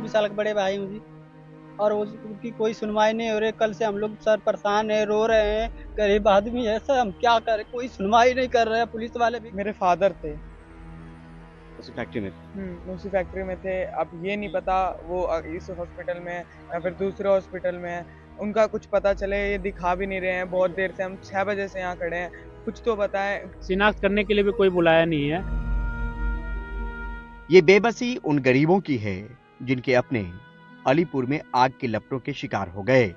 24 साल के बड़े भाई हूँ जी। और उनकी कोई सुनवाई नहीं हो रही। कल से हम लोग सर परेशान है, रो रहे हैं, गरीब आदमी है सर, हम क्या करें, कोई सुनवाई नहीं कर रहे हैं पुलिस वाले भी। मेरे फादर थे, उसी फैक्ट्री में। उसी फैक्ट्री में थे। अब ये नहीं पता वो इस हॉस्पिटल में है या फिर दूसरे हॉस्पिटल में है, उनका कुछ पता चले। ये दिखा भी नहीं रहे हैं, बहुत देर से हम 6 बजे से यहाँ खड़े हैं, कुछ तो बताएं। शिनाख्त करने के लिए भी कोई बुलाया नहीं है। ये बेबसी उन गरीबों की है जिनके अपने अलीपुर में आग के लपटों के शिकार हो गए।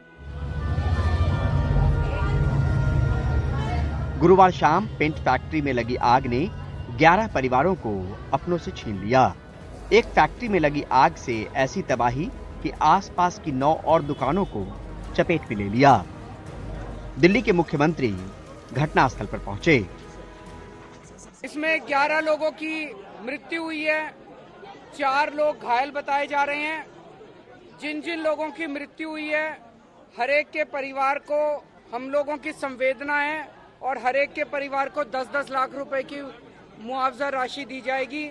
गुरुवार शाम पेंट फैक्ट्री में लगी आग ने 11 परिवारों को अपनों से छीन लिया। एक फैक्ट्री में लगी आग से ऐसी तबाही कि आसपास की 9 और दुकानों को चपेट में ले लिया। दिल्ली के मुख्यमंत्री घटनास्थल पर पहुंचे। इसमें 11 लोगों की मृत्यु हुई है, 4 लोग घायल बताए जा रहे हैं। जिन जिन लोगों की मृत्यु हुई है, हर एक के परिवार को हम लोगों की संवेदना है और हर एक के परिवार को 10-10 लाख रुपए की मुआवजा राशि दी जाएगी।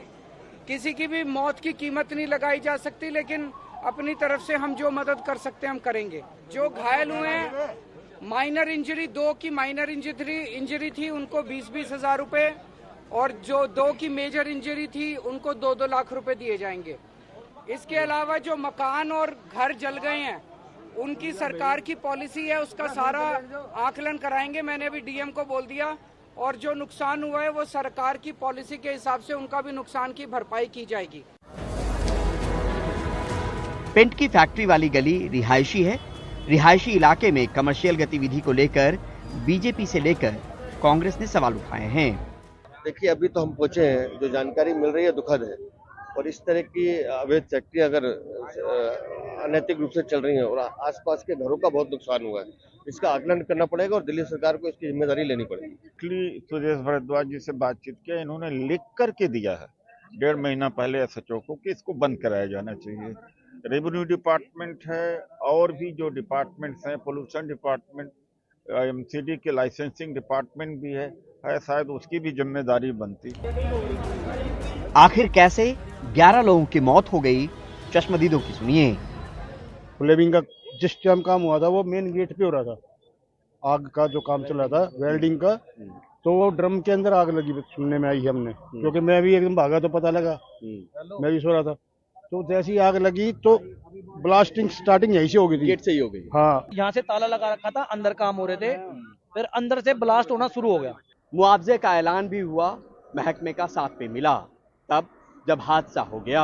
किसी की भी मौत की कीमत नहीं लगाई जा सकती, लेकिन अपनी तरफ से हम जो मदद कर सकते हैं हम करेंगे। जो घायल हुए हैं, माइनर इंजरी, 2 की माइनर इंजरी थी, उनको 20-20 हजार रुपए, और जो 2 की मेजर इंजरी थी उनको 2-2 लाख रुपए दिए जाएंगे। इसके अलावा जो मकान और घर जल गए हैं, उनकी सरकार की पॉलिसी है, उसका सारा आकलन कराएंगे। मैंने अभी डीएम को बोल दिया, और जो नुकसान हुआ है वो सरकार की पॉलिसी के हिसाब से उनका भी नुकसान की भरपाई की जाएगी। पेंट की फैक्ट्री वाली गली रिहायशी है। रिहायशी इलाके में कमर्शियल गतिविधि को लेकर बीजेपी से लेकर कांग्रेस ने सवाल उठाए हैं। देखिए, अभी तो हम पहुंचे हैं, जो जानकारी मिल रही है दुखद है, और इस तरह की अवैध फैक्ट्री अगर अनैतिक रूप से चल रही है और आसपास के घरों का बहुत नुकसान हुआ है, इसका आकलन करना पड़ेगा और दिल्ली सरकार को इसकी जिम्मेदारी लेनी पड़ेगी। सुरेश भारद्वाज जी से बातचीत किया, इन्होंने लिख करके दिया है 1.5 महीना पहले एसएचओ को कि इसको बंद कराया जाना चाहिए। रेवेन्यू डिपार्टमेंट है और भी जो डिपार्टमेंट्स हैं, पोल्यूशन डिपार्टमेंट, एमसीडी के लाइसेंसिंग डिपार्टमेंट भी है, शायद उसकी भी जिम्मेदारी बनती। आखिर कैसे 11 लोगों की मौत हो गई, चश्मदीदों की सुनिए। फ्लेमिंग का जिस टाइम काम हुआ था वो मेन गेट पे हो रहा था, आग का जो काम चल रहा था वेल्डिंग का, तो वो ड्रम के अंदर आग लगी सुनने में आई हमने, क्योंकि मैं भी एकदम भागा तो पता लगा, मैं भी सो रहा था। तो जैसी आग लगी तो ब्लास्टिंग स्टार्टिंग यहीं से हो गई थी, गेट से ही हो गई। हाँ, यहाँ से ताला लगा रखा था, अंदर काम हो रहे थे, फिर अंदर से ब्लास्ट होना शुरू हो गया। मुआवजे का ऐलान भी हुआ, महकमे का साथ में मिला, तब जब हादसा हो गया।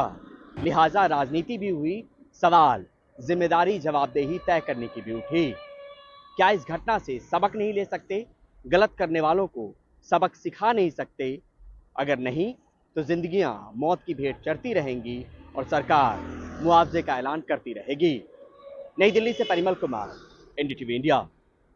लिहाजा राजनीति भी हुई, सवाल जिम्मेदारी जवाबदेही तय करने की भी उठी। क्या इस घटना से सबक नहीं ले सकते? गलत करने वालों को सबक सिखा नहीं सकते? अगर नहीं तो जिंदगियां मौत की भेंट चढ़ती रहेंगी और सरकार मुआवजे का ऐलान करती रहेगी। नई दिल्ली से परिमल कुमार, एनडीटीवी इंडिया।